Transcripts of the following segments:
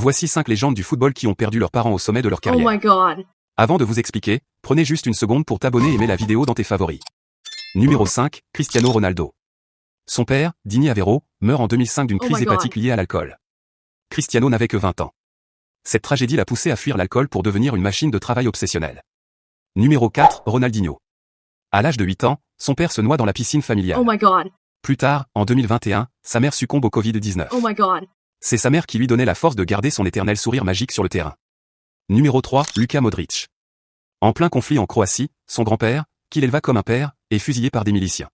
Voici 5 légendes du football qui ont perdu leurs parents au sommet de leur Oh carrière. my god. Avant de vous expliquer, prenez juste une seconde pour t'abonner et aimer la vidéo dans tes favoris. Numéro 5, Cristiano Ronaldo. Son père, Dini Aveiro, meurt en 2005 d'une Oh crise my God. hépatique liée à l'alcool. Cristiano n'avait que 20 ans. Cette tragédie l'a poussé à fuir l'alcool pour devenir une machine de travail obsessionnelle. Numéro 4, Ronaldinho. À l'âge de 8 ans, son père se noie dans la piscine familiale. Oh my god. Plus tard, en 2021, sa mère succombe au Covid-19. Oh my god. C'est sa mère qui lui donnait la force de garder son éternel sourire magique sur le terrain. Numéro 3, Luka Modric. En plein conflit en Croatie, son grand-père, qu'il éleva comme un père, est fusillé par des miliciens.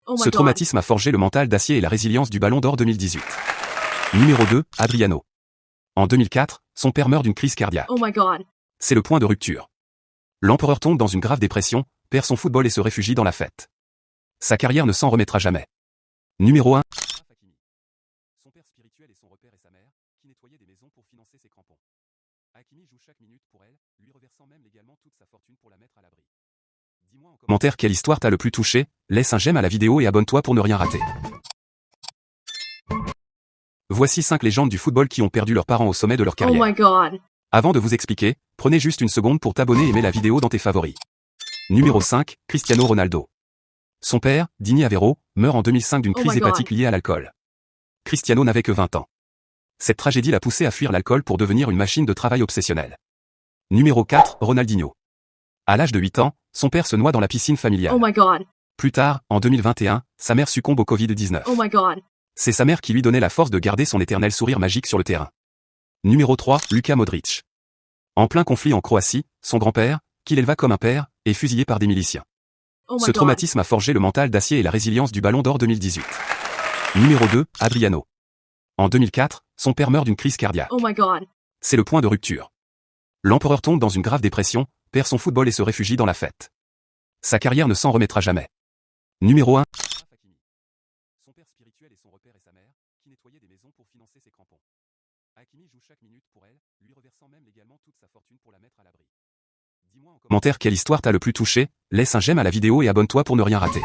Oh my Ce god. traumatisme a forgé le mental d'acier et la résilience du Ballon d'Or 2018. Numéro 2, Adriano. En 2004, son père meurt d'une crise cardiaque. Oh my god. C'est le point de rupture. L'empereur tombe dans une grave dépression, perd son football et se réfugie dans la fête. Sa carrière ne s'en remettra jamais. Numéro 1. Son père spirituel est son repère et sa mère, qui nettoyait des maisons pour financer ses crampons. Hakimi joue chaque minute pour elle, lui reversant même légalement toute sa fortune pour la mettre à l'abri. Dis-moi en commentaire quelle histoire t'a le plus touché, laisse un j'aime à la vidéo et abonne-toi pour ne rien rater. Voici 5 légendes du football qui ont perdu leurs parents au sommet de leur Oh carrière. my god. Avant de vous expliquer, prenez juste une seconde pour t'abonner et aimer la vidéo dans tes favoris. Numéro 5, Cristiano Ronaldo. Son père, Dini Aveiro, meurt en 2005 d'une Oh crise my God. hépatique liée à l'alcool. Cristiano n'avait que 20 ans. Cette tragédie l'a poussé à fuir l'alcool pour devenir une machine de travail obsessionnelle. Numéro 4, Ronaldinho. À l'âge de 8 ans, son père se noie dans la piscine familiale. Oh my god. Plus tard, en 2021, sa mère succombe au Covid-19. Oh my god. C'est sa mère qui lui donnait la force de garder son éternel sourire magique sur le terrain. Numéro 3, Luka Modric. En plein conflit en Croatie, son grand-père, qu'il éleva comme un père, est fusillé par des miliciens. Oh my Ce god. traumatisme a forgé le mental d'acier et la résilience du Ballon d'Or 2018. Numéro 2, Adriano. En 2004, son père meurt d'une crise cardiaque. Oh my god. C'est le point de rupture. L'empereur tombe dans une grave dépression, perd son football et se réfugie dans la fête. Sa carrière ne s'en remettra jamais. Numéro 1. Son père spirituel est son repère et sa mère, qui nettoyait des maisons pour financer ses crampons. Hakimi joue chaque minute pour elle, lui reversant même légalement toute sa fortune pour la mettre à l'abri. Dis-moi en commentaire quelle histoire t'a le plus touché, laisse un j'aime à la vidéo et abonne-toi pour ne rien rater.